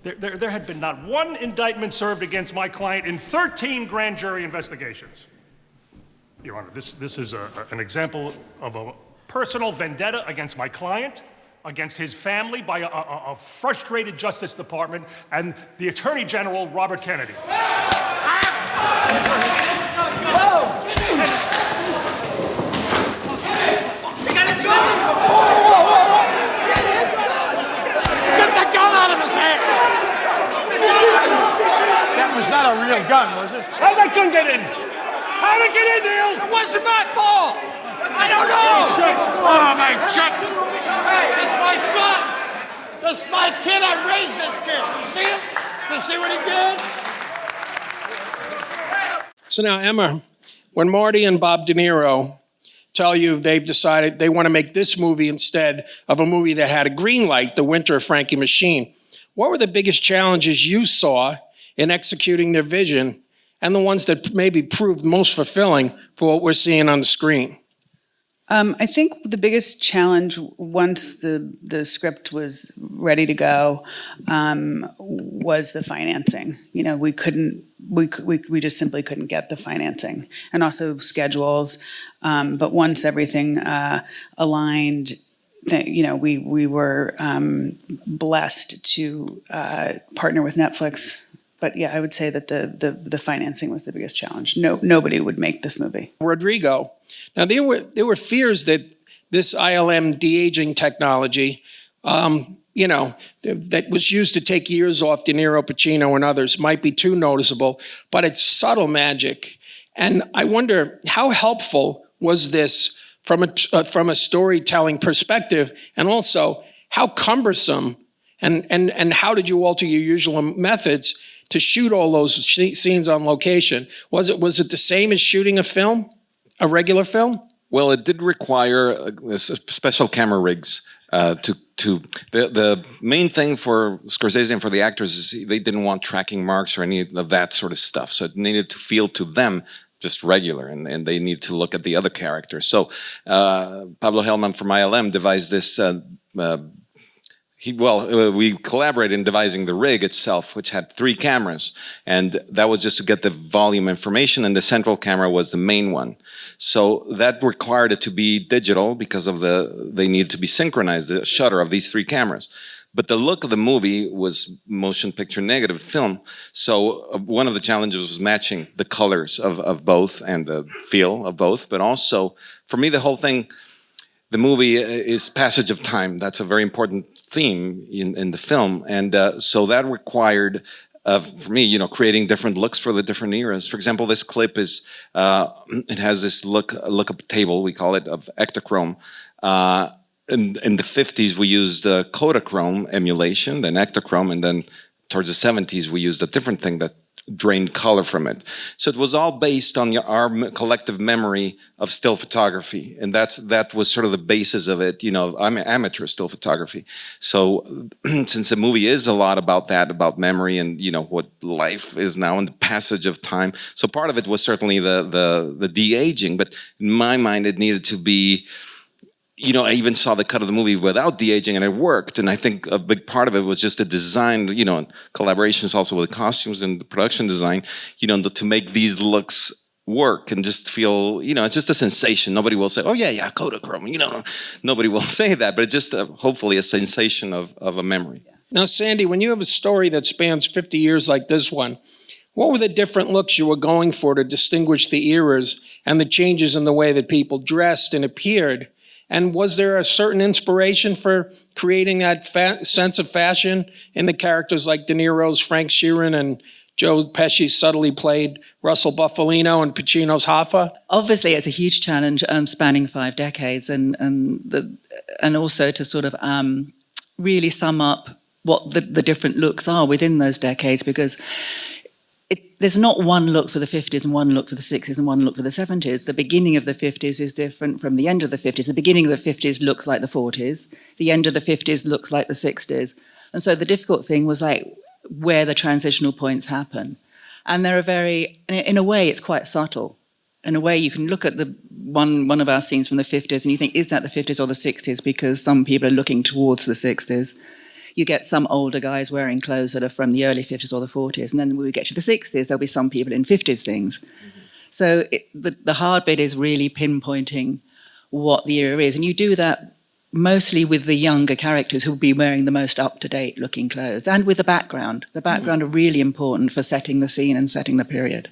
There had been not one indictment served against my client in 13 grand jury investigations. Your Honor, this is an example of a personal vendetta against my client, against his family by a frustrated Justice Department and the Attorney General, Robert Kennedy. That was not a real gun, was it? How'd that gun get in? How'd it get in, Neil? It wasn't my fault. I don't know. Oh, my Chuck. Hey, that's my son. That's my kid. I raised this kid. You see him? You see what he did? So now, Emma, when Marty and Bob De Niro tell you they've decided they want to make this movie instead of a movie that had a green light, The Winter of Frankie Machine, what were the biggest challenges you saw in executing their vision and the ones that maybe proved most fulfilling for what we're seeing on the screen? I think the biggest challenge once the script was ready to go was the financing. You know, we just simply couldn't get the financing, and also schedules. But once everything aligned, you know, we were blessed to partner with Netflix. But yeah, I would say that the financing was the biggest challenge. Nobody would make this movie. Rodrigo, now there were fears that this ILM de-aging technology, you know, that was used to take years off De Niro, Pacino, and others might be too noticeable, but it's subtle magic. And I wonder, how helpful was this from a storytelling perspective, and also how cumbersome and how did you alter your usual methods to shoot all those scenes on location? Was it the same as shooting a film, a regular film? Well, it did require special camera rigs. The main thing for Scorsese and for the actors is they didn't want tracking marks or any of that sort of stuff. So it needed to feel to them just regular, and they need to look at the other characters. So Pablo Hellman from ILM devised this. We collaborated in devising the rig itself, which had 3 cameras, and that was just to get the volume information, and the central camera was the main one. So that required it to be digital because of they needed to be synchronized, the shutter of these 3 cameras. But the look of the movie was motion picture negative film. So one of the challenges was matching the colors of both and the feel of both, but also, for me, the whole thing, the movie is passage of time. That's a very important theme in the film, and so that required, for me, you know, creating different looks for the different eras. For example, this clip is it has this look-up table, we call it, of Ektachrome. In the 50s, we used Kodachrome emulation, then Ektachrome, and then towards the 70s, we used a different thing that drained color from it. So it was all based on our collective memory of still photography, and that was sort of the basis of it. You know, I'm amateur still photography. So since the movie is a lot about that, about memory and, you know, what life is now and the passage of time. So part of it was certainly the de-aging, but in my mind it needed to be, you know, I even saw the cut of the movie without de-aging and it worked. And I think a big part of it was just the design, you know, collaborations also with the costumes and the production design, you know, to make these looks work and just feel, you know, it's just a sensation. Nobody will say, oh yeah, Kodachrome, you know, nobody will say that, but it's just hopefully a sensation of a memory. Now, Sandy, when you have a story that spans 50 years like this one, what were the different looks you were going for to distinguish the eras and the changes in the way that people dressed and appeared? And was there a certain inspiration for creating that sense of fashion in the characters like De Niro's Frank Sheeran and Joe Pesci subtly played Russell Bufalino and Pacino's Hoffa? Obviously, it's a huge challenge spanning 5 decades, and also to sort of really sum up what the different looks are within those decades, because there's not one look for the 50s and one look for the 60s and one look for the 70s. The beginning of the 50s is different from the end of the 50s. The beginning of the 50s looks like the 40s. The end of the 50s looks like the 60s. And so the difficult thing was like where the transitional points happen. And they're in a way, it's quite subtle. In a way, you can look at the one of our scenes from the 50s and you think, is that the 50s or the 60s? Because some people are looking towards the 60s. you get some older guys wearing clothes that are from the early 50s or the 40s. And then when we get to the 60s, there'll be some people in 50s things. So the hard bit is really pinpointing what the era is. And you do that mostly with the younger characters who will be wearing the most up-to-date looking clothes, and with the background. The background are really important for setting the scene and setting the period.